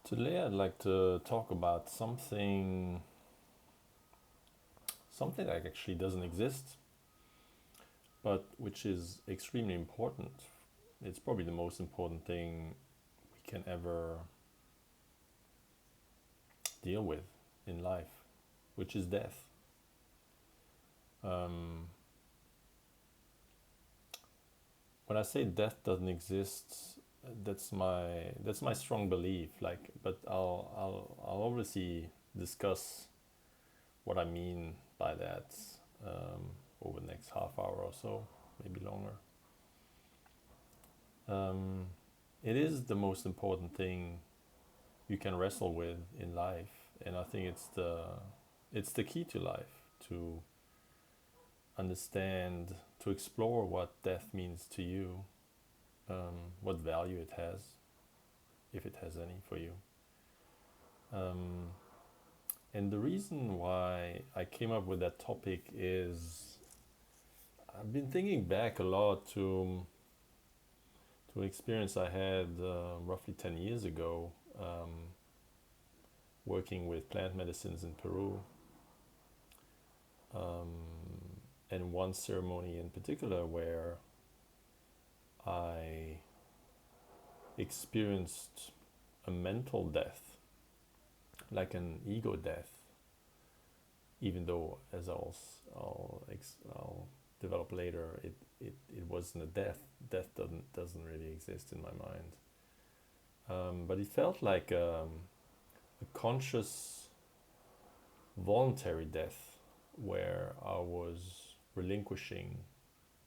Today I'd like to talk about something that actually doesn't exist, but which is extremely important. It's probably the most important thing we can ever deal with in life, which is death. Um, when I say death doesn't exist, that's my strong belief. But I'll obviously discuss what I mean by that over the next half hour or so, maybe longer. Um, it is the most important thing you can wrestle with in life, and I think it's the key to life to understand, to explore what death means to you, what value it has, if it has any for you. Um, and the reason why I came up with that topic is I've been thinking back a lot to an experience I had roughly 10 years ago, working with plant medicines in Peru, and one ceremony in particular where I experienced a mental death, like an ego death, even though, as I'll develop later, it wasn't a death. Death doesn't really exist in my mind. But it felt like a conscious, voluntary death where I was relinquishing,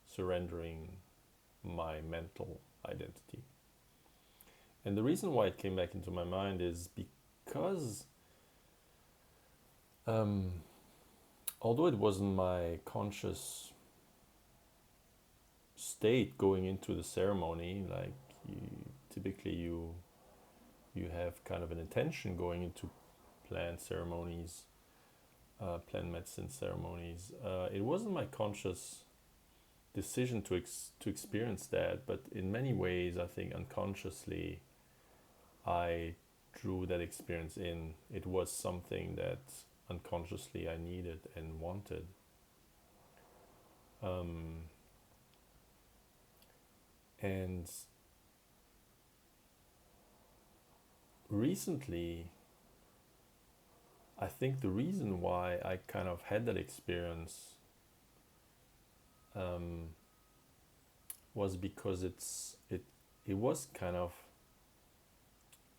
surrendering my mental identity. And the reason why it came back into my mind is because, um, although it wasn't my conscious state going into the ceremony, like typically you have kind of an intention going into plant ceremonies, plant medicine ceremonies. It wasn't my conscious decision to experience that, but in many ways, I think unconsciously, I drew that experience in. It was something that unconsciously I needed and wanted. Um, and recently, I think the reason why I kind of had that experience um, was because it was kind of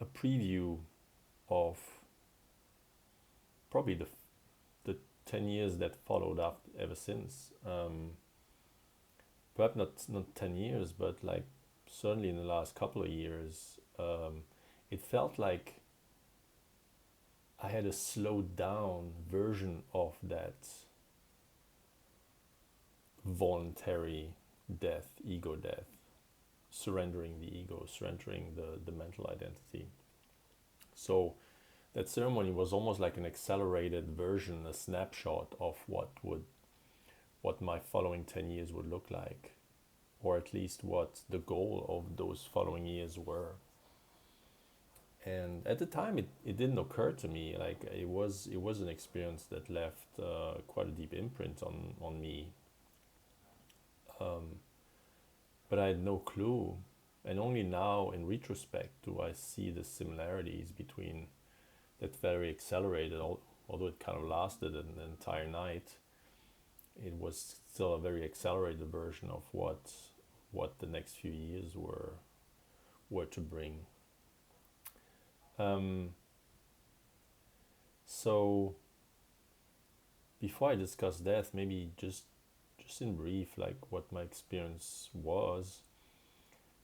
a preview of probably the 10 years that followed up ever since. Perhaps not 10 years, but like certainly in the last couple of years, it felt like I had a slowed down version of that voluntary death, ego death, surrendering the ego, surrendering the mental identity. So that ceremony was almost like an accelerated version, a snapshot of what my following 10 years would look like, or at least what the goal of those following years were. And at the time, it didn't occur to me. Like it was an experience that left quite a deep imprint on me, um, but I had no clue. And only now, in retrospect, do I see the similarities between that very accelerated, although it kind of lasted an entire night. It was still a very accelerated version of what the next few years were to bring. Um, so before I discuss death, maybe just in brief, like what my experience was.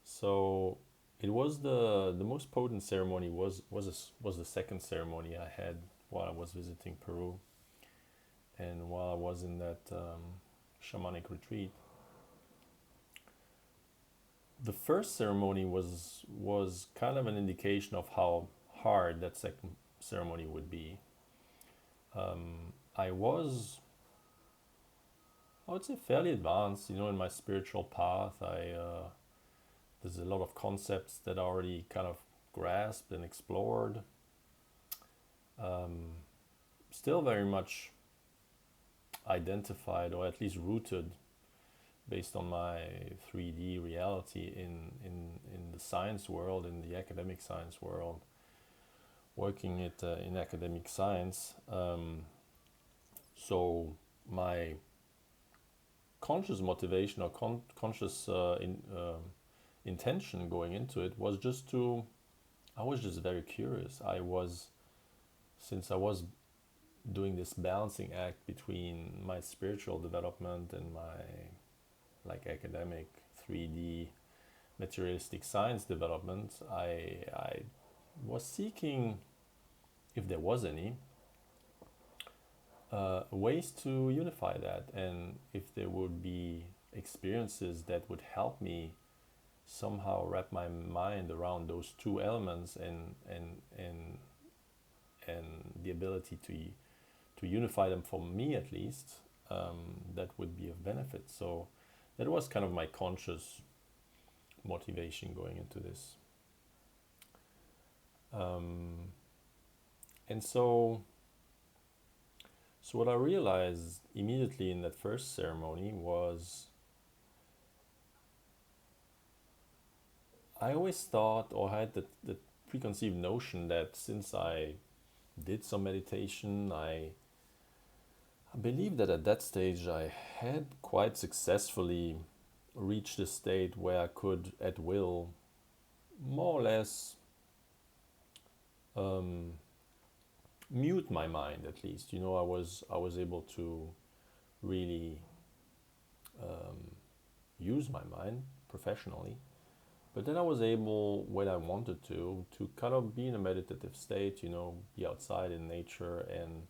So it was the most potent ceremony was the second ceremony I had while I was visiting Peru and while I was in that shamanic retreat. The first ceremony was kind of an indication of how hard that second ceremony would be. I was, I would say, fairly advanced, in my spiritual path. There's a lot of concepts that are already kind of grasped and explored. Um, Still very much identified, or at least rooted, based on my 3D reality in the science world, in the academic science world, working in academic science. So my conscious motivation, or conscious intention going into it was just to, I was just very curious. Since I was doing this balancing act between my spiritual development and my like academic 3D materialistic science development, I was seeking, if there was any, ways to unify that, and if there would be experiences that would help me somehow wrap my mind around those two elements, and the ability to unify them, for me at least, that would be of benefit. So that was kind of my conscious motivation going into this. And so what I realized immediately in that first ceremony was, I always thought, or had the preconceived notion that since I did some meditation, I believe that at that stage I had quite successfully reached a state where I could, at will, more or less mute my mind. At least, I was able to really use my mind professionally. But then I was able, when I wanted to kind of be in a meditative state, be outside in nature, and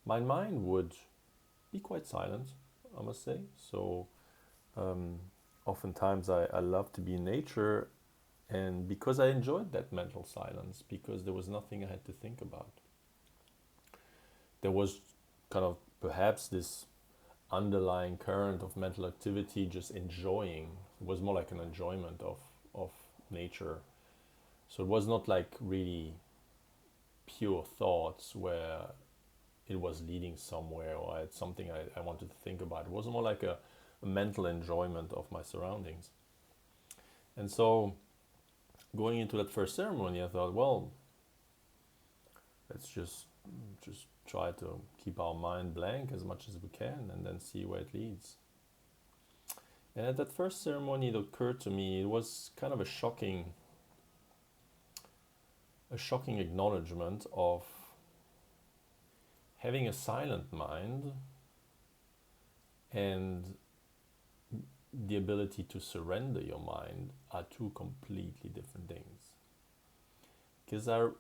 my mind would be quite silent, I must say. So oftentimes I love to be in nature, and because I enjoyed that mental silence, because there was nothing I had to think about. There was kind of perhaps this underlying current of mental activity, just enjoying. It was more like an enjoyment of nature. So it was not like really pure thoughts where it was leading somewhere, or I had something I wanted to think about. It was more like a mental enjoyment of my surroundings. And so going into that first ceremony, I thought, well, let's just try to keep our mind blank as much as we can, and then see where it leads. And at that first ceremony, it occurred to me, it was kind of a shocking acknowledgement of having a silent mind and the ability to surrender your mind are two completely different things. Because I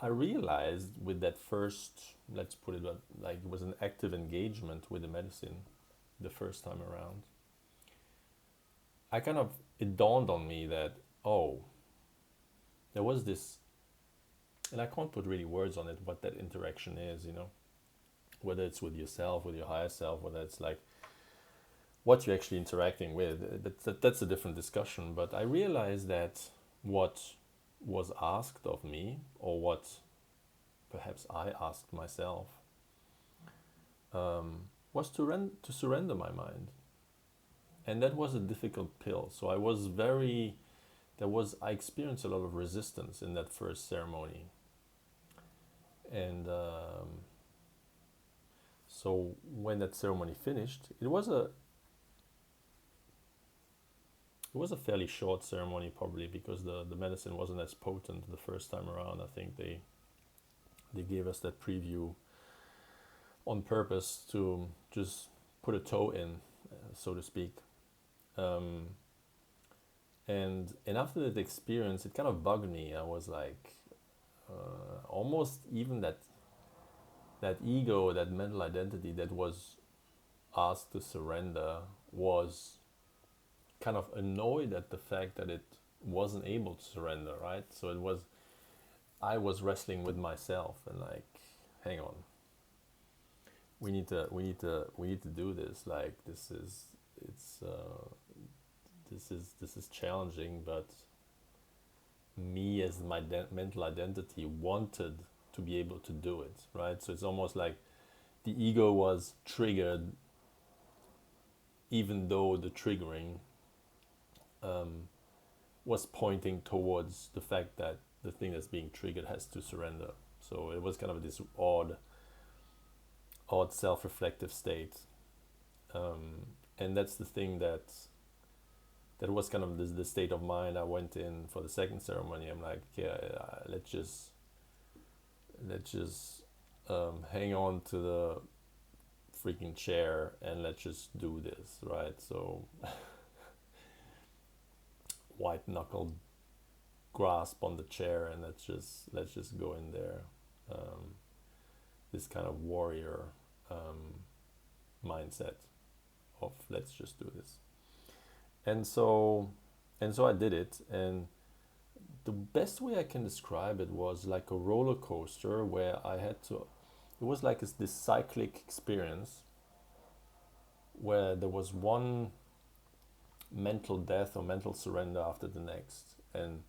realized with that first, let's put it like it was an active engagement with the medicine the first time around, it dawned on me that, oh, there was this, and I can't put really words on it, what that interaction is, whether it's with yourself, with your higher self, whether it's like what you're actually interacting with. That's a different discussion. But I realized that what was asked of me, or what perhaps I asked myself, was to surrender my mind. And that was a difficult pill. So I experienced a lot of resistance in that first ceremony. And so when that ceremony finished, it was a fairly short ceremony, probably because the medicine wasn't as potent the first time around. I think they gave us that preview on purpose to just put a toe in, so to speak. And after that experience, it kind of bugged me. I was like, almost even that ego, that mental identity that was asked to surrender, was kind of annoyed at the fact that it wasn't able to surrender, right? So I was wrestling with myself and like, hang on, we need to do this. Like, this is challenging, but me realized my mental identity wanted to be able to do it, right? So it's almost like the ego was triggered, even though the triggering was pointing towards the fact that the thing that's being triggered has to surrender. So it was kind of this odd self-reflective state, and that's the thing that was kind of the state of mind I went in for the second ceremony. I'm like, yeah, let's just hang on to the freaking chair and let's just do this, right? So white knuckled grasp on the chair and let's just go in there. This kind of warrior mindset of let's just do this. And so I did it, and the best way I can describe it was like a roller coaster where I had to, it was like this cyclic experience where there was one mental death or mental surrender after the next, and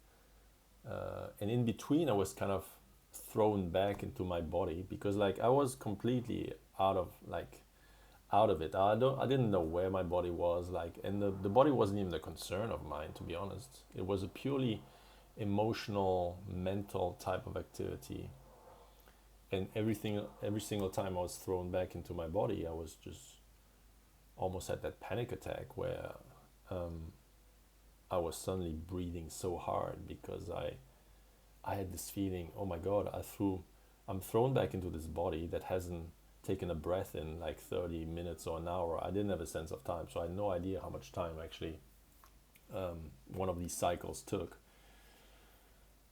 in between I was kind of thrown back into my body, because like I was completely out of it. I didn't know where my body was, like, and the body wasn't even a concern of mine, to be honest. It was a purely emotional, mental type of activity. And every single time I was thrown back into my body, I was just almost at that panic attack where I was suddenly breathing so hard because I had this feeling, oh my God, I'm thrown back into this body that hasn't taken a breath in like 30 minutes or an hour. I didn't have a sense of time, so I had no idea how much time actually one of these cycles took.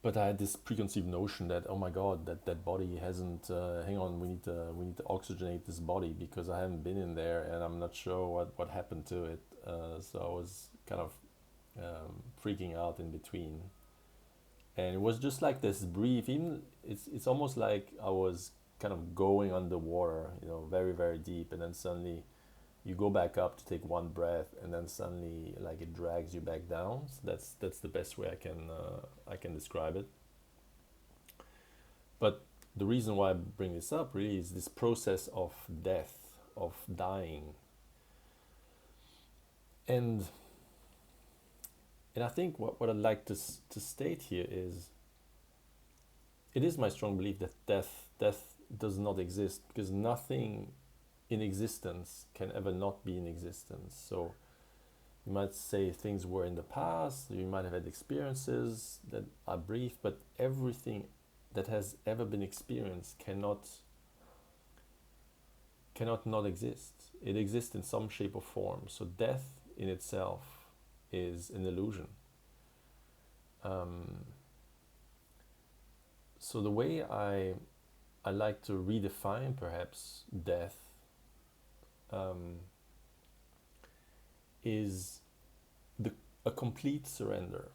But I had this preconceived notion that, oh my God, that body hasn't, hang on, we need to oxygenate this body because I haven't been in there and I'm not sure what happened to it. So I was kind of freaking out in between. And it was just like this brief, even it's almost like I was kind of going underwater, very, very deep, and then suddenly you go back up to take one breath, and then suddenly like it drags you back down. So that's the best way I can describe it. But the reason why I bring this up really is this process of death, of dying, and I think what I'd like to state here is, it is my strong belief that death does not exist, because nothing in existence can ever not be in existence. So you might say things were in the past, you might have had experiences that are brief, but everything that has ever been experienced cannot not exist. It exists in some shape or form. So death in itself is an illusion. So the way I like to redefine perhaps death is a complete surrender.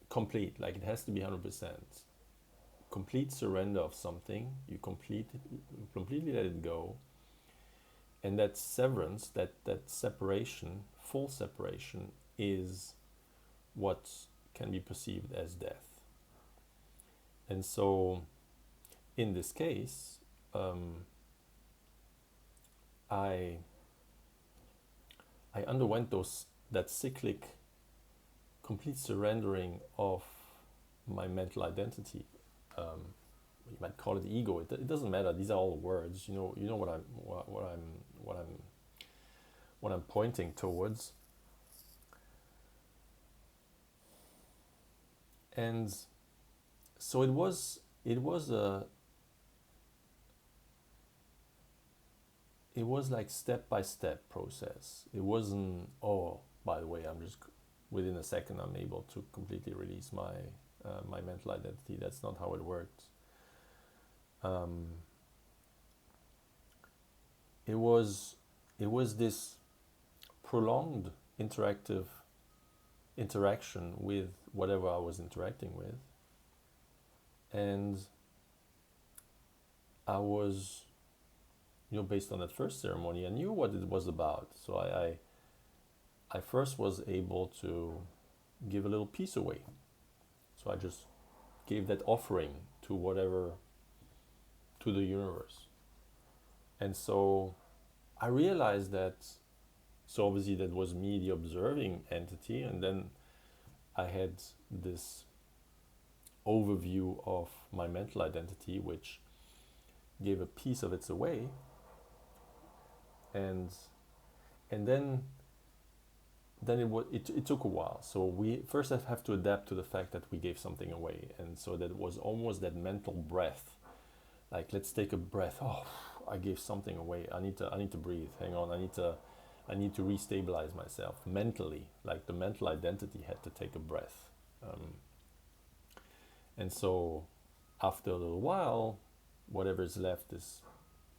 Complete, like it has to be 100%. Complete surrender of something, you completely let it go, and that severance, that separation, full separation, is what can be perceived as death. And so in this case, I underwent that cyclic complete surrendering of my mental identity. You might call it ego. It doesn't matter. These are all words. You know what I'm pointing towards. And so it was like step-by-step process. It wasn't, oh, by the way, I'm just within a second I'm able to completely release my my mental identity. That's not how it worked. It was this prolonged interaction with whatever I was interacting with, and I was, based on that first ceremony, I knew what it was about. So I first was able to give a little piece away. So I just gave that offering to whatever, to the universe. And so I realized that, so obviously that was me, the observing entity, and then I had this overview of my mental identity, which gave a piece of its away, and then it took a while. So we first have to adapt to the fact that we gave something away, and so that was almost that mental breath, like let's take a breath. Oh, I gave something away. I need to breathe. Hang on. I need to restabilize myself mentally. Like the mental identity had to take a breath, and so after a little while, whatever is left is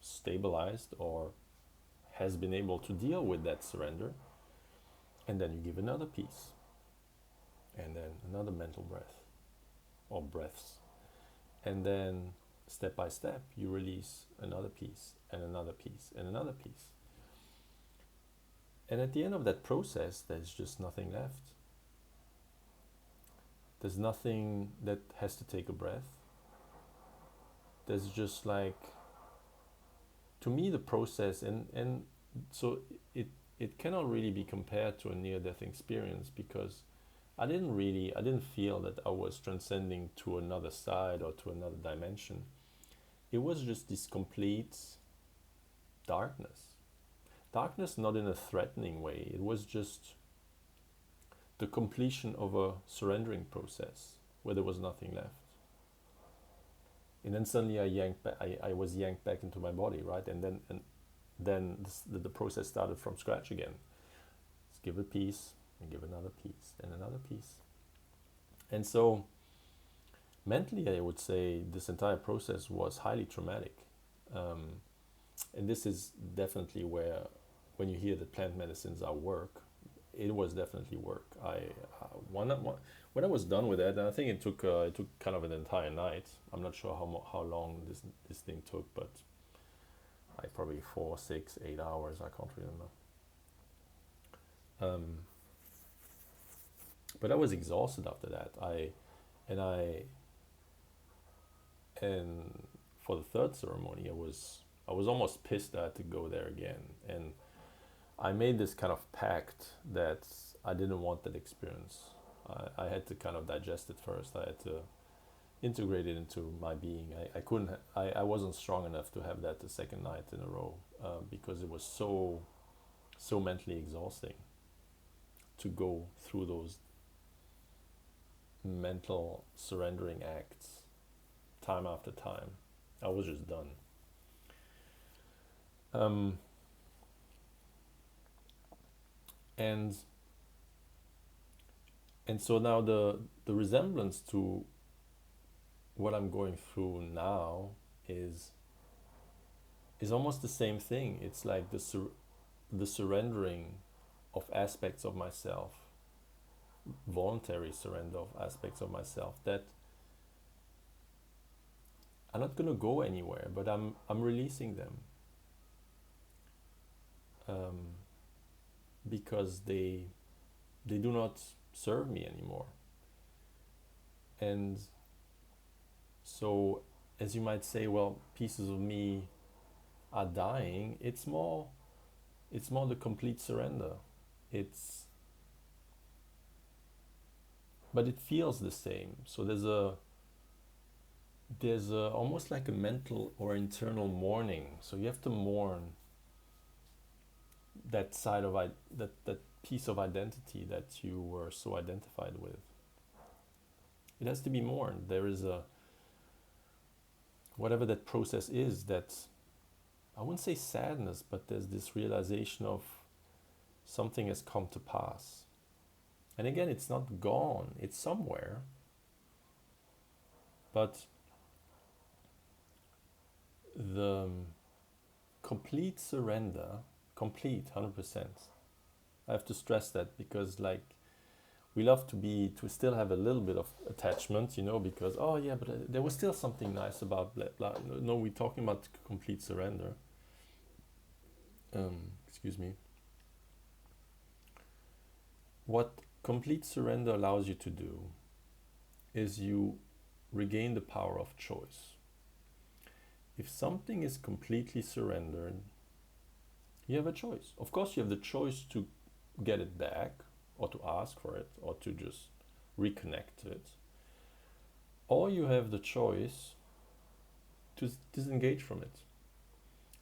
stabilized or has been able to deal with that surrender, and then you give another piece, and then another mental breath or breaths, and then step by step you release another piece and another piece and another piece, and at the end of that process there's just nothing left. There's nothing that has to take a breath. There's just like, to me, the process, and so it cannot really be compared to a near-death experience, because I didn't feel that I was transcending to another side or to another dimension. It was just this complete darkness. Darkness not in a threatening way. It was just the completion of a surrendering process where there was nothing left. And then suddenly I was yanked back into my body, right? And then the process started from scratch again. Let's give a piece and give another piece and another piece. And so mentally, I would say this entire process was highly traumatic. And this is definitely where, when you hear that plant medicines are work, it was definitely work. When I was done with that, and I think it took kind of an entire night. I'm not sure how long this thing took, but probably 4, 6, 8 hours. I can't remember. But I was exhausted after that. And for the third ceremony, I was almost pissed that I had to go there again, and I made this kind of pact that I didn't want that experience. I had to kind of digest it first. I had to integrate it into my being. I wasn't strong enough to have that the second night in a row, because it was so mentally exhausting to go through those mental surrendering acts time after time. I was just done. And so now the resemblance to what I'm going through now is almost the same thing. It's like the surrendering of aspects of myself, voluntary surrender of aspects of myself that are not going to go anywhere, but I'm releasing them, because they do not serve me anymore. And so, as you might say, well, pieces of me are dying. It's more the complete surrender. But it feels the same. So there's almost like a mental or internal mourning. So you have to mourn that side of that piece of identity that you were so identified with. It has to be mourned. There is whatever that process is, that, I wouldn't say sadness, but there's this realization of something has come to pass. And again, it's not gone, it's somewhere. But the complete surrender, complete 100%. I have to stress that, because we love to still have a little bit of attachment, because, oh yeah, but there was still something nice about blah, blah. No, we're talking about complete surrender. Excuse me. What complete surrender allows you to do is you regain the power of choice. If something is completely surrendered, you have a choice. Of course, you have the choice to get it back, or to ask for it, or to just reconnect to it. Or you have the choice to disengage from it.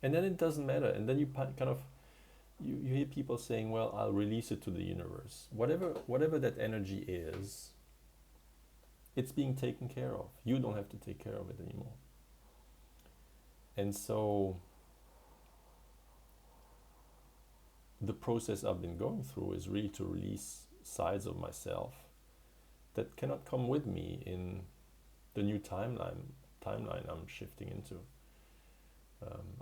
And then it doesn't matter. And then you kind of, you hear people saying, well, I'll release it to the universe. Whatever that energy is, it's being taken care of. You don't have to take care of it anymore. And so the process I've been going through is really to release sides of myself that cannot come with me in the new timeline I'm shifting into.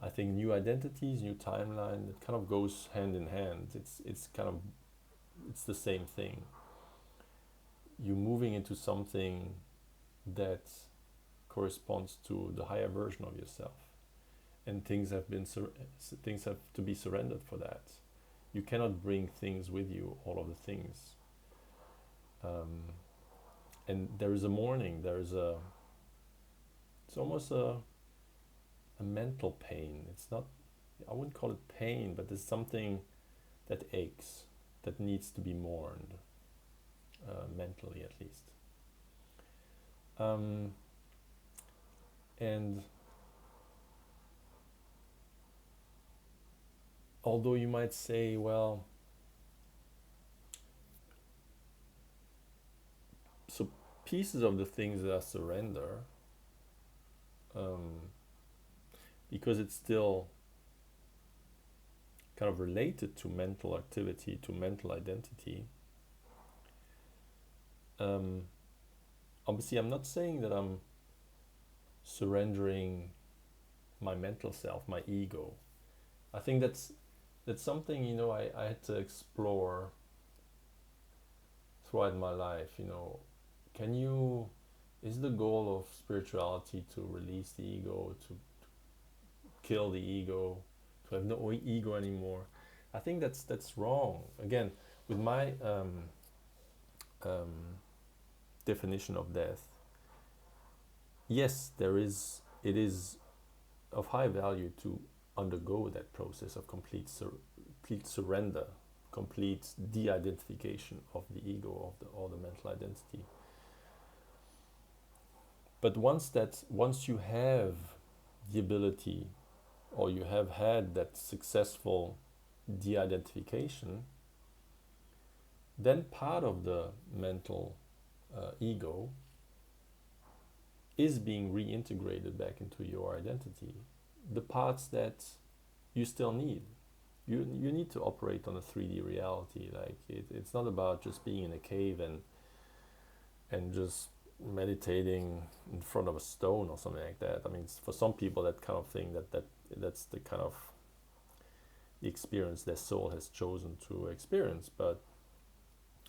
I think new identities, new timeline, it kind of goes hand in hand. It's the same thing. You're moving into something that corresponds to the higher version of yourself, and things have to be surrendered for that. You cannot bring things with you, all of the things. And there is a mourning. It's almost a mental pain. It's not, I wouldn't call it pain, but there's something that aches, that needs to be mourned, mentally at least. And although you might say, well, so pieces of the things that I surrender, because it's still kind of related to mental activity, to mental identity. Obviously, I'm not saying that I'm surrendering my mental self, my ego. I think that's something, I had to explore throughout my life. Is the goal of spirituality to release the ego, to kill the ego, to have no ego anymore? I think that's wrong. Again, with my definition of death, yes, it is of high value to undergo that process of complete surrender, complete de-identification of the ego, or the mental identity. But once you have the ability, or you have had that successful de-identification, then part of the mental ego is being reintegrated back into your identity. The parts that you still need. You need to operate on a 3D reality. Like it's not about just being in a cave and just meditating in front of a stone or something like that. I mean, for some people, that kind of thing, that's the kind of the experience their soul has chosen to experience. But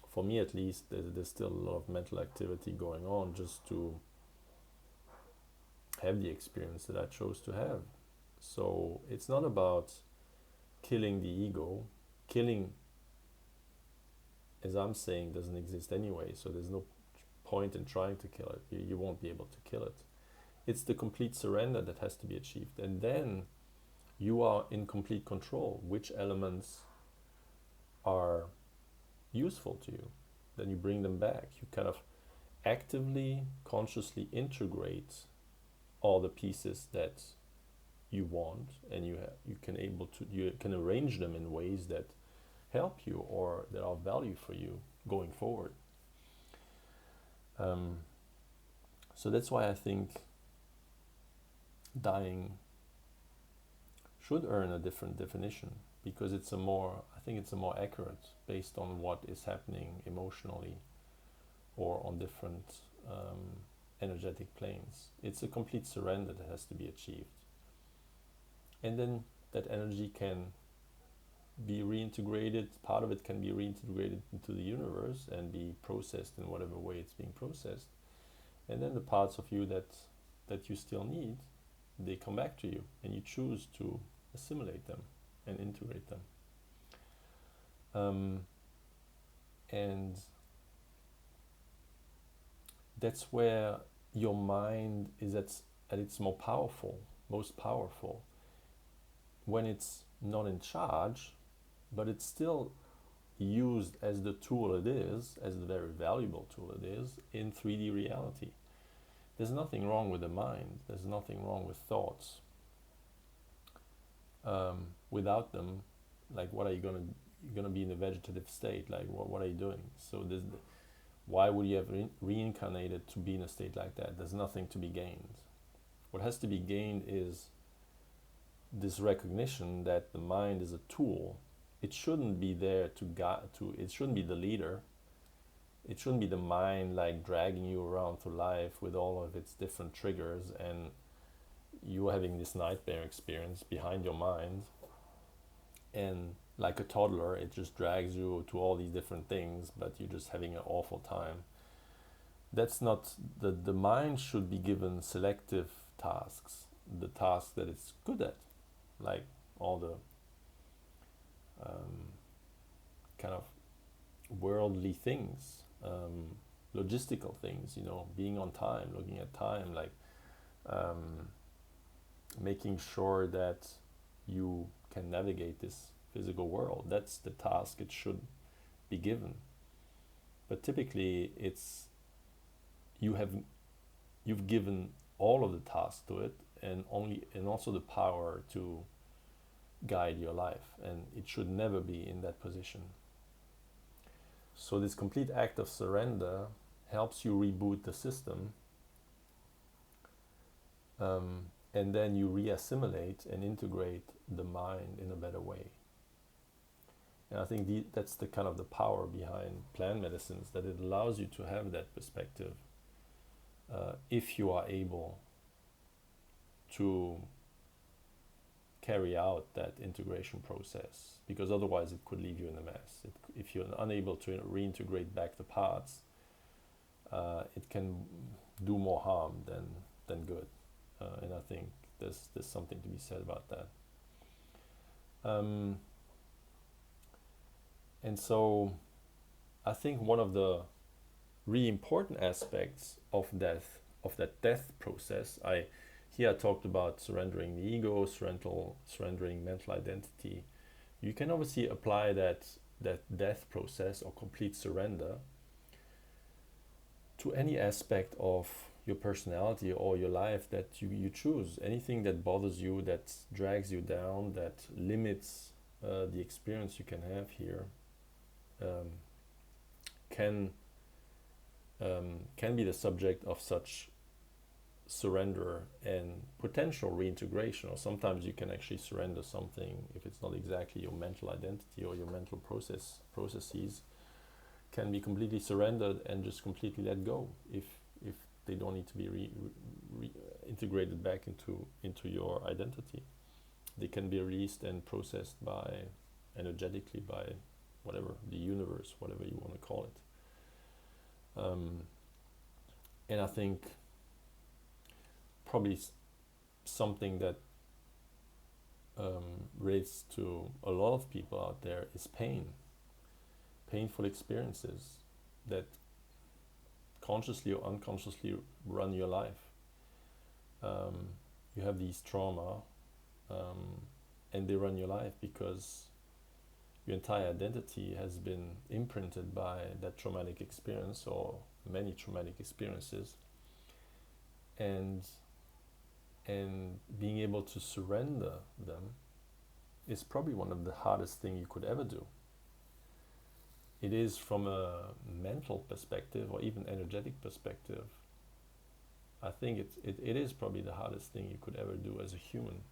for me, at least, there's still a lot of mental activity going on just to have the experience that I chose to have. So it's not about killing the ego. Killing, as I'm saying, doesn't exist anyway, so there's no point in trying to kill it. You won't be able to kill it. It's the complete surrender that has to be achieved, and then you are in complete control which elements are useful to you. Then you bring them back. You kind of actively, consciously integrate all the pieces that you want, and you can arrange them in ways that help you or that are value for you going forward. So that's why I think dying should earn a different definition, because I think it's a more accurate, based on what is happening emotionally or on different energetic planes. It's a complete surrender that has to be achieved. And then that energy can be reintegrated, part of it can be reintegrated into the universe and be processed in whatever way it's being processed. And then the parts of you that you still need, they come back to you, and you choose to assimilate them and integrate them. And that's where your mind is at its most powerful when it's not in charge, but it's still used as the tool it is, as the very valuable tool it is, in 3D reality. There's nothing wrong with the mind, there's nothing wrong with thoughts. Without them, like, what are you gonna be in a vegetative state? Like, what are you doing? So why would you have reincarnated to be in a state like that? There's nothing to be gained. What has to be gained is this recognition that the mind is a tool. It shouldn't be there to guide. It shouldn't be the leader. It shouldn't be the mind like dragging you around through life with all of its different triggers, and you having this nightmare experience behind your mind. And like a toddler, it just drags you to all these different things, but you're just having an awful time. That's not the mind should be given selective tasks, the tasks that it's good at, like all the kind of worldly things, logistical things, being on time, looking at time, like making sure that you can navigate this physical world. That's the task it should be given. But typically it's you've given all of the tasks to it, and also the power to guide your life, and it should never be in that position. So this complete act of surrender helps you reboot the system, and then you re-assimilate and integrate the mind in a better way. And I think that's the kind of the power behind plant medicines, that it allows you to have that perspective, if you are able to carry out that integration process, because otherwise it could leave you in a mess. If you're unable to reintegrate back the parts, it can do more harm than good. And I think there's something to be said about that. And so I think one of the really important aspects of that death process, I talked about surrendering the ego, surrendering mental identity. You can obviously apply that death process or complete surrender to any aspect of your personality or your life that you choose. Anything that bothers you, that drags you down, that limits the experience you can have here, can be the subject of such surrender and potential reintegration. Or sometimes you can actually surrender something if it's not exactly your mental identity, or your mental processes can be completely surrendered and just completely let go if they don't need to be integrated back into your identity. They can be released and processed energetically by whatever, the universe, whatever you want to call it. And I think probably something that relates to a lot of people out there is painful experiences that consciously or unconsciously run your life. You have these trauma, and they run your life because your entire identity has been imprinted by that traumatic experience or many traumatic experiences. And being able to surrender them is probably one of the hardest things you could ever do. It is, from a mental perspective or even energetic perspective, I think it is probably the hardest thing you could ever do as a human.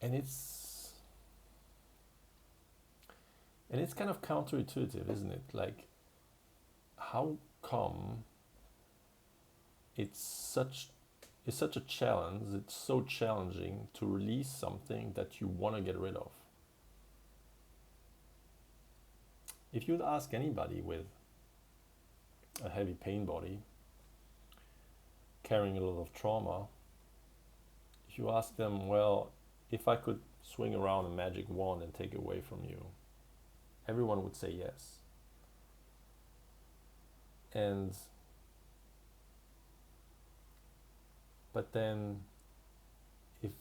And it's kind of counterintuitive, isn't it? Like, how come it's such a challenge, it's so challenging to release something that you want to get rid of? If you'd ask anybody with a heavy pain body, carrying a lot of trauma, if you ask them, well, if I could swing around a magic wand and take it away from you, everyone would say yes. And but then if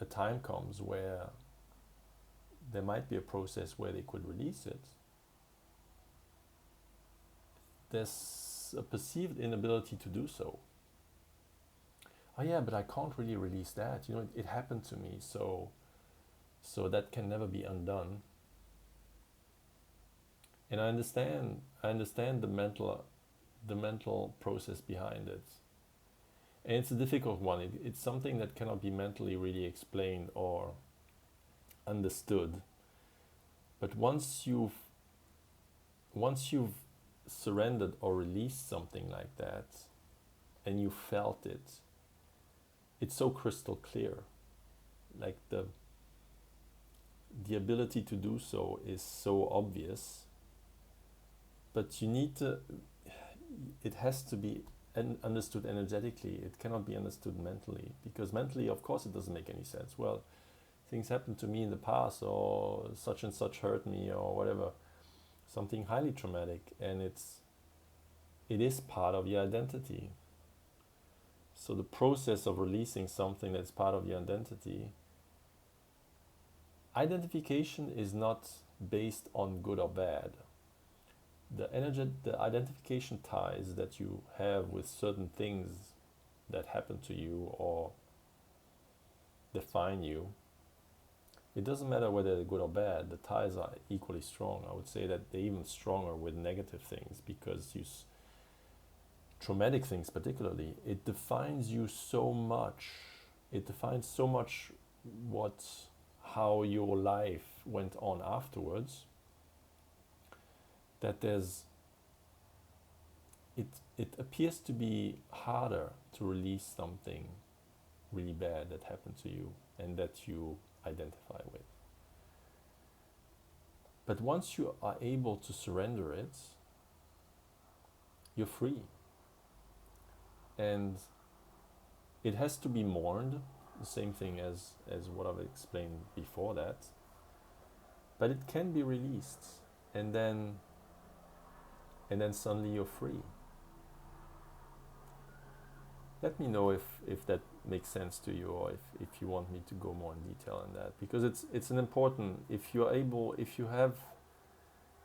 a time comes where there might be a process where they could release it, there's a perceived inability to do so. Oh yeah, but I can't really release that. It happened to me, so that can never be undone. And I understand the mental process behind it. And it's a difficult one. It's something that cannot be mentally really explained or understood. But once you've surrendered or released something like that, and you felt it, it's so crystal clear. Like the ability to do so is so obvious, but it has to be understood energetically. It cannot be understood mentally, because mentally, of course, it doesn't make any sense. Well, things happened to me in the past, or such and such hurt me, or whatever, something highly traumatic, and it is part of your identity. So the process of releasing something that's part of your identification is not based on good or bad. The identification ties that you have with certain things that happen to you or define you, it doesn't matter whether they're good or bad. The ties are equally strong. I would say that they're even stronger with negative things, because traumatic things particularly, it defines you so much. It defines so much how your life went on afterwards, that it appears to be harder to release something really bad that happened to you and that you identify with. But once you are able to surrender it, you're free. And it has to be mourned, the same thing as what I've explained before that. But it can be released, and then suddenly you're free. Let me know if that makes sense to you, or if you want me to go more in detail on that, because it's an important, if you have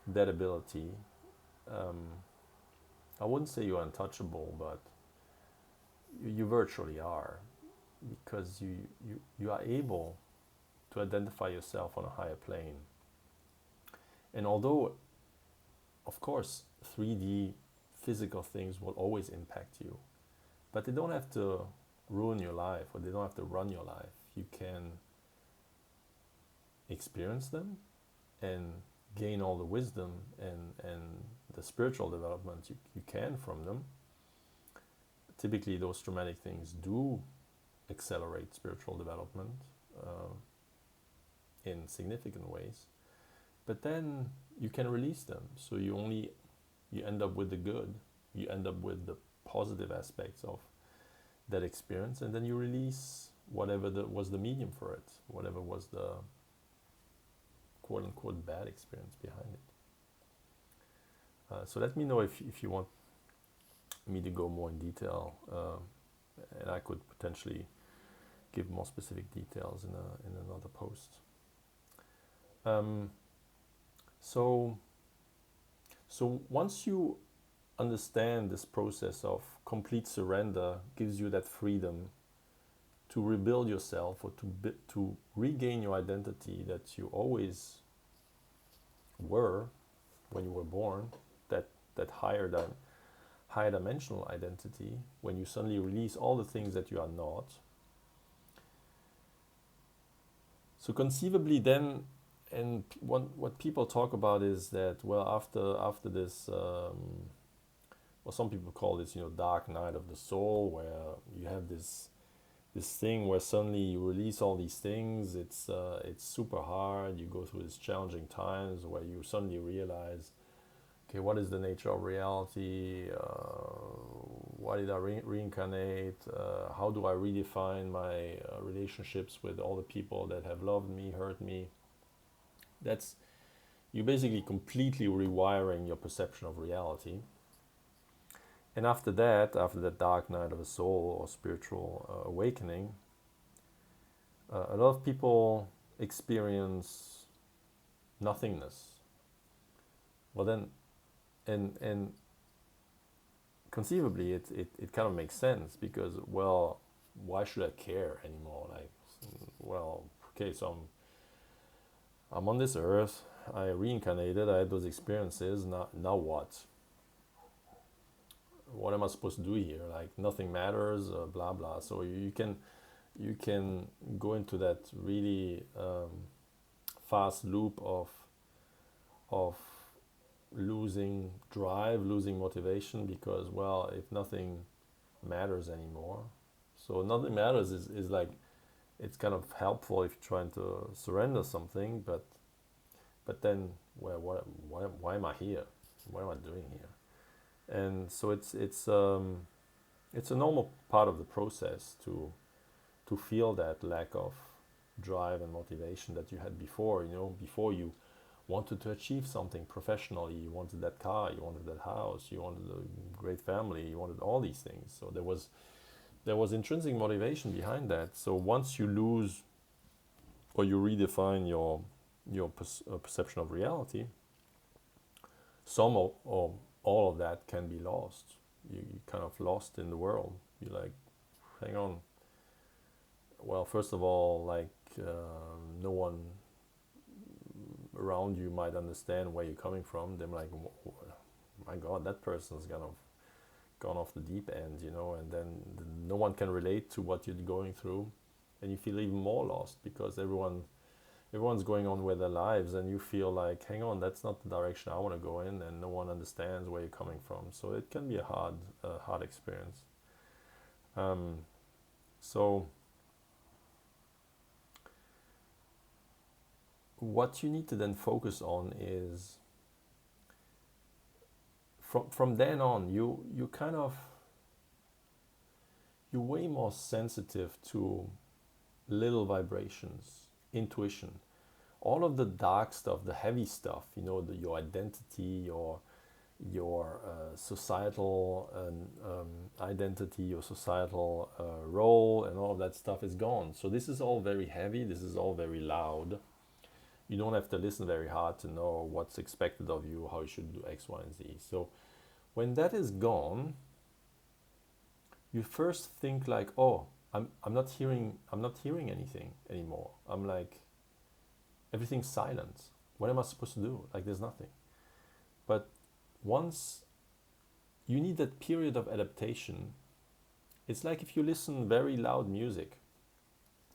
that ability, I wouldn't say you're untouchable, but you virtually are, because you are able to identify yourself on a higher plane. And although, of course, 3D physical things will always impact you, but they don't have to ruin your life, or they don't have to run your life. You can experience them and gain all the wisdom and the spiritual development you can from them. Typically, those traumatic things do accelerate spiritual development in significant ways. But then you can release them, so you end up with the good. You end up with the positive aspects of that experience, and then you release whatever was the medium for it, whatever was the quote-unquote bad experience behind it. So let me know if you want me to go more in detail, and I could potentially give more specific details in another post. So once you understand this process of complete surrender, gives you that freedom to rebuild yourself, or to regain your identity that you always were when you were born, that higher dimensional identity, when you suddenly release all the things that you are not. So conceivably then, and what people talk about is that, well, after this, well, some people call this, dark night of the soul, where you have this thing where suddenly you release all these things. It's super hard. You go through these challenging times where you suddenly realize, okay, what is the nature of reality? Why did I reincarnate? How do I redefine my relationships with all the people that have loved me, hurt me? That's, you're basically completely rewiring your perception of reality. And after that dark night of the soul or spiritual awakening, a lot of people experience nothingness. Well, then, and conceivably, it kind of makes sense because, well, why should I care anymore? Like, well, okay, so I'm on this earth. I reincarnated. I had those experiences. Now what? What am I supposed to do here? Like nothing matters. Blah blah. So you can go into that really fast loop of losing drive, losing motivation because, well, if nothing matters anymore. So nothing matters is like it's kind of helpful if you're trying to surrender something, but then, well, why am I here? What am I doing here? And so it's a normal part of the process to feel that lack of drive and motivation that you had before. Before you wanted to achieve something professionally, you wanted that car, you wanted that house, you wanted a great family, you wanted all these things. So there was intrinsic motivation behind that. So once you lose or you redefine your perception of reality, some or all of that can be lost. You kind of lost in the world. You're like, hang on. Well, first of all, like no one around you might understand where you're coming from. They're like, my God, that person's kind of gone off the deep end, and then no one can relate to what you're going through, and you feel even more lost because everyone's going on with their lives, and you feel like, hang on, that's not the direction I want to go in, and no one understands where you're coming from. So it can be a hard experience. So what you need to then focus on is from then on, you kind of you're way more sensitive to little vibrations, intuition, all of the dark stuff, the heavy stuff, your identity, your societal identity, your societal role, and all of that stuff is gone. So this is all very heavy. This is all very loud. You don't have to listen very hard to know what's expected of you, how you should do X, Y, and Z. So when that is gone, you first think like, oh, I'm not hearing anything anymore. I'm like, everything's silent. What am I supposed to do? Like there's nothing. But once you need that period of adaptation, it's like if you listen very loud music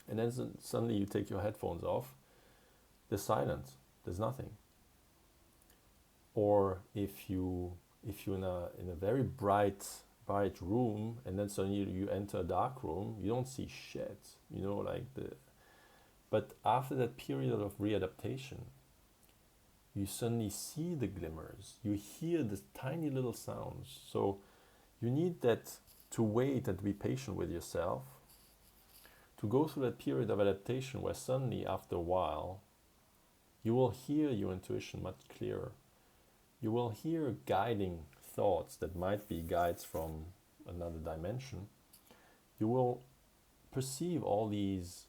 and then suddenly you take your headphones off, there's silence, there's nothing. Or if you're in a very bright room and then suddenly you enter a dark room, you don't see shit, but after that period of readaptation, you suddenly see the glimmers, you hear the tiny little sounds. So you need that to wait and to be patient with yourself, to go through that period of adaptation where suddenly after a while you will hear your intuition much clearer. You will hear guiding thoughts that might be guides from another dimension. You will perceive all these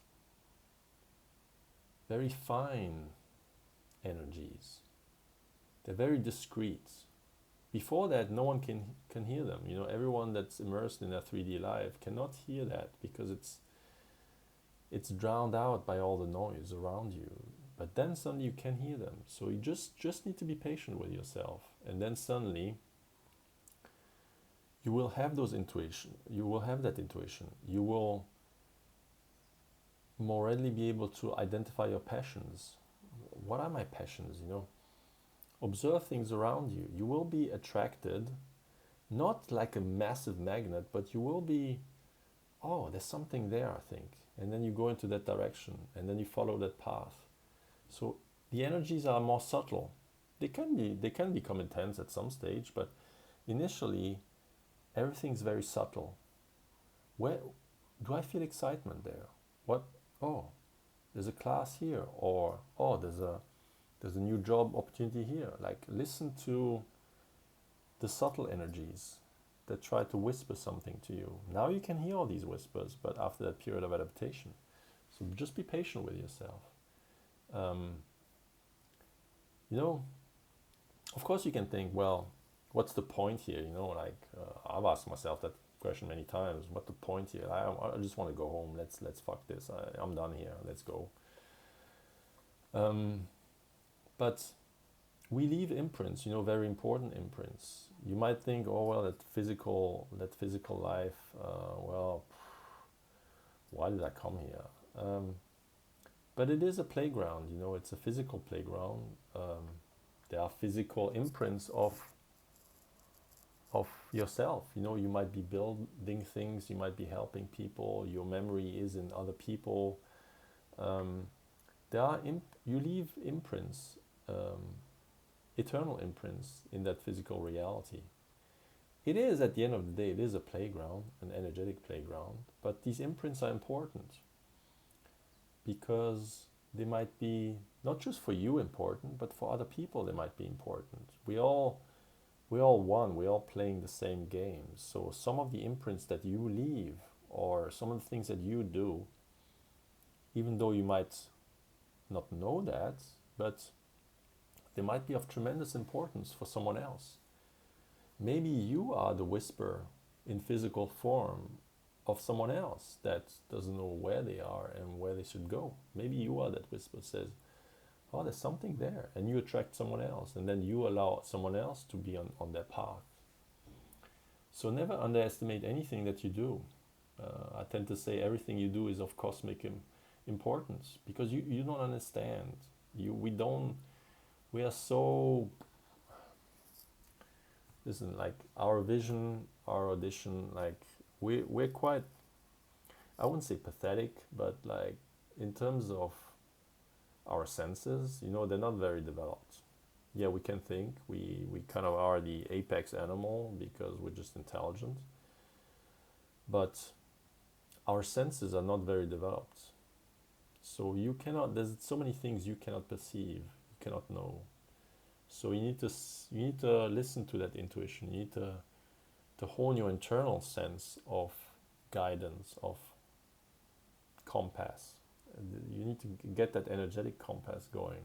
very fine energies. They're very discreet. Before that, no one can hear them. Everyone that's immersed in a 3D life cannot hear that because it's drowned out by all the noise around you. But then suddenly you can hear them. So you just need to be patient with yourself. And then suddenly you will have those intuition. You will have that intuition. You will more readily be able to identify your passions. What are my passions? Observe things around you. You will be attracted, not like a massive magnet, but you will be, oh, there's something there, I think. And then you go into that direction and then you follow that path. So the energies are more subtle. They can become intense at some stage, but initially everything's very subtle. Where do I feel excitement there? What? Oh, there's a class here, or oh, there's a new job opportunity here. Like listen to the subtle energies, that try to whisper something to you. Now you can hear all these whispers, but after that period of adaptation. So just be patient with yourself. Um, you know, of course you can think, well, what's the point here? You know, like I've asked myself that question many times. What's the point here? I just want to go home. Let's fuck this. I'm done here. Let's go. But we leave imprints, you know, very important imprints. You might think, oh well, that physical life. Well, why did I come here? But it is a playground, you know. It's a physical playground. There are physical imprints of yourself. You know, you might be building things. You might be helping people. Your memory is in other people. You leave imprints. Eternal imprints in that physical reality. It is, at the end of the day, it is a playground, an energetic playground, but these imprints are important because they might be not just for you important, but for other people they might be important. We all one, we're all playing the same game. So some of the imprints that you leave or some of the things that you do, even though you might not know that, but they might be of tremendous importance for someone else. Maybe you are the whisper in physical form of someone else that doesn't know where they are and where they should go. Maybe you are that whisper that says, oh, there's something there, and you attract someone else, and then you allow someone else to be on their path. So never underestimate anything that you do. I tend to say everything you do is of cosmic importance because you don't understand. We are so, listen, like our vision, our audition, like we're quite, I wouldn't say pathetic, but like in terms of our senses, you know, they're not very developed. Yeah, we can think, we kind of are the apex animal because we're just intelligent, but our senses are not very developed. So there's so many things you cannot perceive, you cannot know. So you need to listen to that intuition. You need to hone your internal sense of guidance, of compass. You need to get that energetic compass going.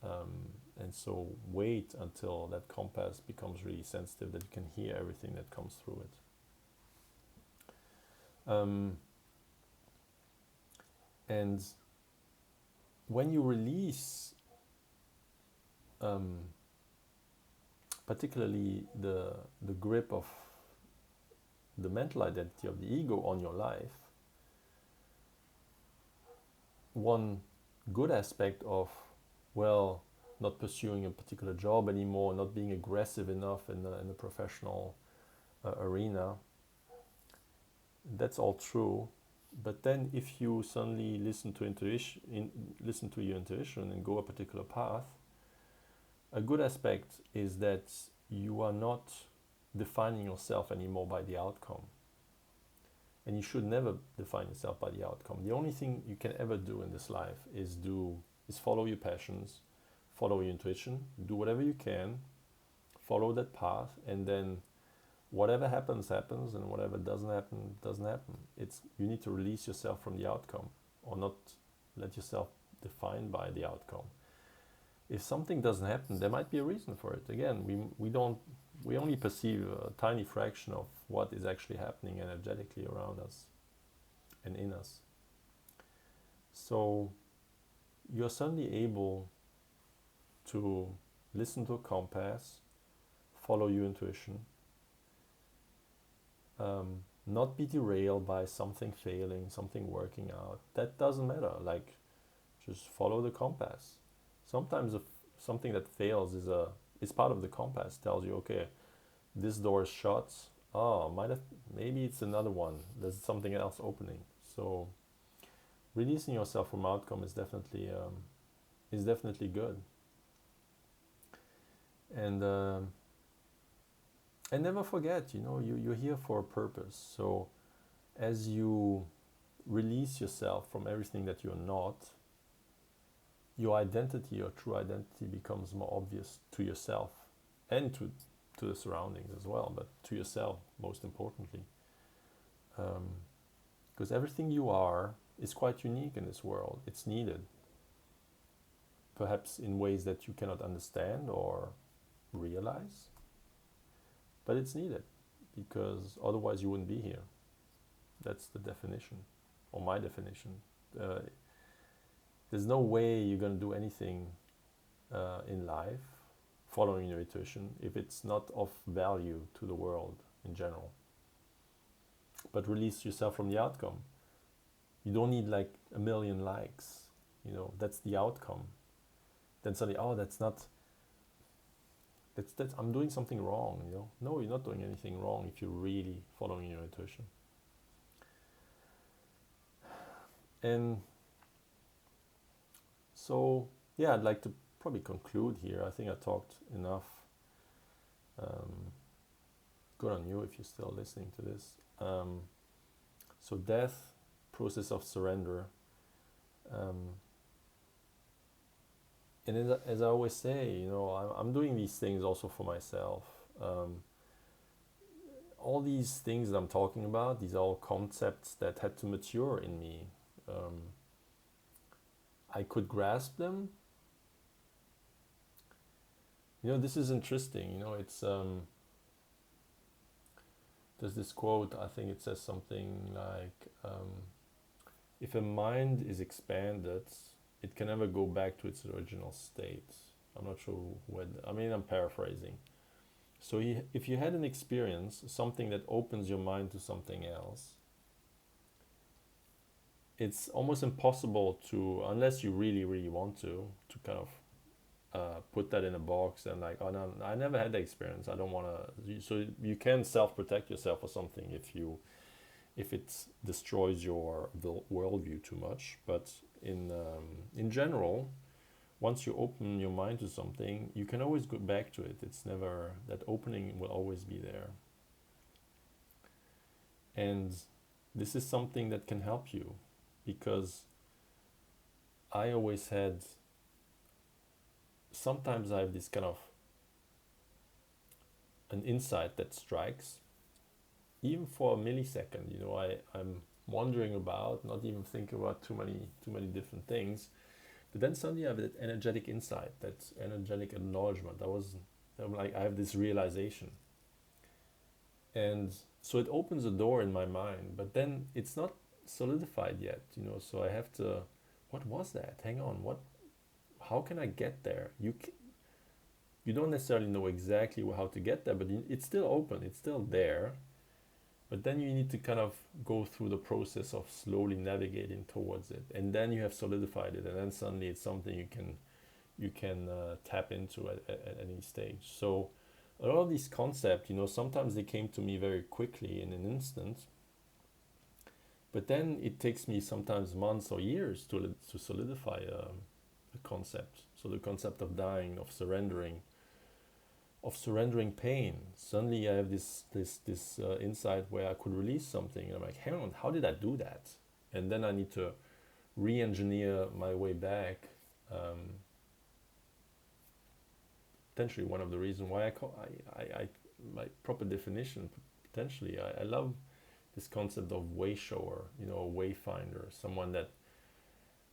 And so wait until that compass becomes really sensitive, that you can hear everything that comes through it. And when you release particularly the grip of the mental identity of the ego on your life, one good aspect of, well, not pursuing a particular job anymore, not being aggressive enough in the professional arena, that's all true. But then if you suddenly listen to your intuition and go a particular path, a good aspect is that you are not defining yourself anymore by the outcome. And you should never define yourself by the outcome. The only thing you can ever do in this life is follow your passions, follow your intuition, do whatever you can, follow that path, and then whatever happens, happens, and whatever doesn't happen, doesn't happen. You need to release yourself from the outcome, or not let yourself define by the outcome. If something doesn't happen, there might be a reason for it. Again, we only perceive a tiny fraction of what is actually happening energetically around us and in us. So you're suddenly able to listen to a compass, follow your intuition, not be derailed by something failing, something working out. That doesn't matter. Like, just follow the compass. Sometimes something that fails is part of the compass. Tells you, okay, this door is shut. Maybe it's another one. There's something else opening. So releasing yourself from outcome is definitely good. And never forget, you're here for a purpose. So as you release yourself from everything that you're not, your identity, your true identity, becomes more obvious to yourself and to to the surroundings as well, but to yourself most importantly. Because everything you are is quite unique in this world. It's needed, perhaps in ways that you cannot understand or realize, but it's needed because otherwise you wouldn't be here. That's the definition, or my definition. There's no way you're going to do anything in life following your intuition if it's not of value to the world in general. But release yourself from the outcome. You don't need like 1 million likes, that's the outcome. Then suddenly, oh, that's I'm doing something wrong, No, you're not doing anything wrong if you're really following your intuition. And so, yeah, I'd like to probably conclude here. I think I talked enough. Good on you if you're still listening to this. So death, process of surrender. And as I always say, I'm doing these things also for myself. All these things that I'm talking about, these are all concepts that had to mature in me. I could grasp them. This is interesting. It's there's this quote. I think it says something like, "If a mind is expanded, it can never go back to its original state." I'm not sure I'm paraphrasing. So if you had an experience, something that opens your mind to something else, it's almost impossible to, unless you really, really want to kind of put that in a box and like, oh no, I never had that experience. I don't want to. So you can self-protect yourself or something if it destroys your worldview too much. But in general, once you open your mind to something, you can always go back to it. It's never, that opening will always be there. And this is something that can help you, because I always had, sometimes I have this kind of an insight that strikes, even for a millisecond. I'm wandering about, not even thinking about too many different things, but then suddenly I have that energetic insight, that energetic acknowledgement. I have this realization, and so it opens a door in my mind, but then it's not solidified yet, so I have to, what was that? Hang on, how can I get there? You don't necessarily know exactly how to get there, but it's still open, it's still there. But then you need to kind of go through the process of slowly navigating towards it, and then you have solidified it, and then suddenly it's something you can tap into at any stage. So a lot of these concepts, sometimes they came to me very quickly in an instant, but then it takes me sometimes months or years to solidify a concept. So the concept of dying, of surrendering pain. Suddenly I have this insight where I could release something, and I'm like, hang on, how did I do that? And then I need to re-engineer my way back. Potentially one of the reasons why my proper definition, potentially, I love this concept of wayshower, a wayfinder, someone that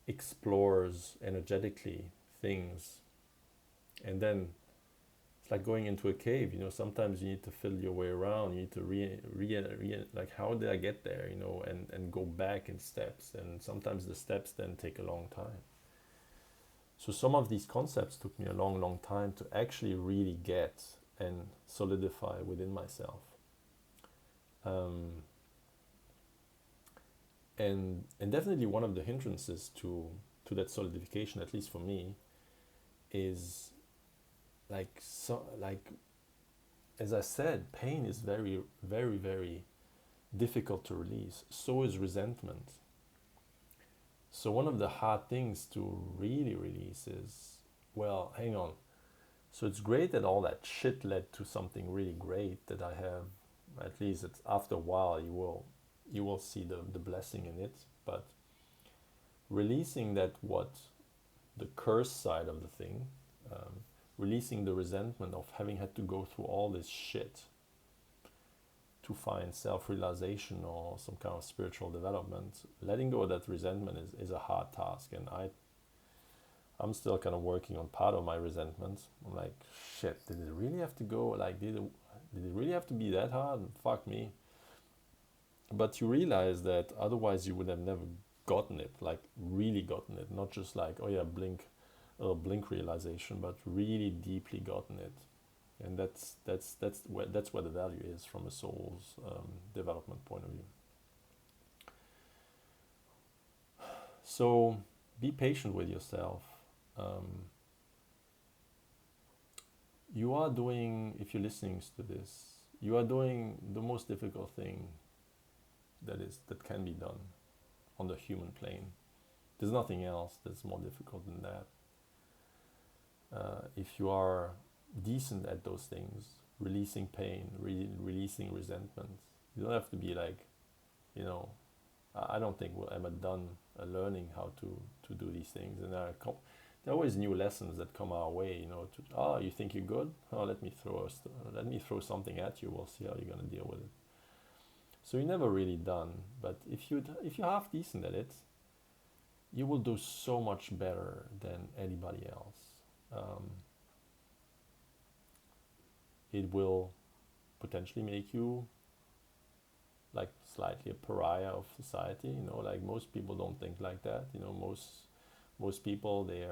explores energetically things. And then it's like going into a cave, sometimes you need to feel your way around, you need to like, how did I get there, and go back in steps, and sometimes the steps then take a long time. So some of these concepts took me a long, long time to actually really get and solidify within myself. And definitely one of the hindrances to that solidification, at least for me, is like as I said, pain is very, very, very difficult to release. So is resentment. So one of the hard things to really release is, well, hang on. So it's great that all that shit led to something really great that I have. At least it's, after a while you will see the blessing in it. But releasing that, what the curse side of the thing, releasing the resentment of having had to go through all this shit to find self-realization or some kind of spiritual development. Letting go of that resentment is a hard task, and I'm still kind of working on part of my resentment. I'm like, shit, did it really have to go? Like, did it really have to be that hard? Fuck me. But you realize that otherwise you would have never gotten it, like really gotten it, not just like, oh yeah, blink realization, but really deeply gotten it. And that's where the value is from a soul's development point of view. So be patient with yourself. You are doing, if you're listening to this, you are doing the most difficult thing that can be done on the human plane. There's nothing else that's more difficult than that. If you are decent at those things, releasing pain, releasing resentment, you don't have to be like, I don't think we're ever done learning how to do these things. And there are always new lessons that come our way. You think you're good? Oh, let me throw something at you. We'll see how you're gonna deal with it. So you're never really done. But if you're half decent at it, you will do so much better than anybody else. It will potentially make you like slightly a pariah of society. Like most people don't think like that. Most people, they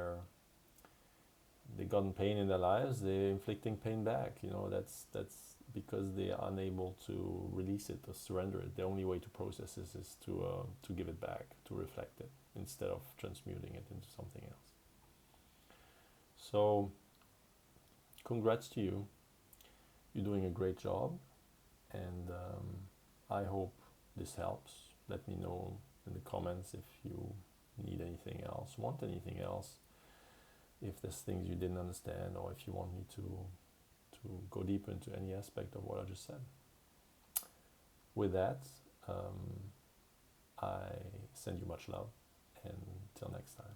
gotten pain in their lives, they're inflicting pain back. That's because they are unable to release it or surrender it. The only way to process this is to give it back, to reflect it, instead of transmuting it into something else. So, congrats to you. You're doing a great job, and I hope this helps. Let me know in the comments if you need anything else, want anything else, if there's things you didn't understand, or if you want me to go deeper into any aspect of what I just said. With that, I send you much love, and till next time.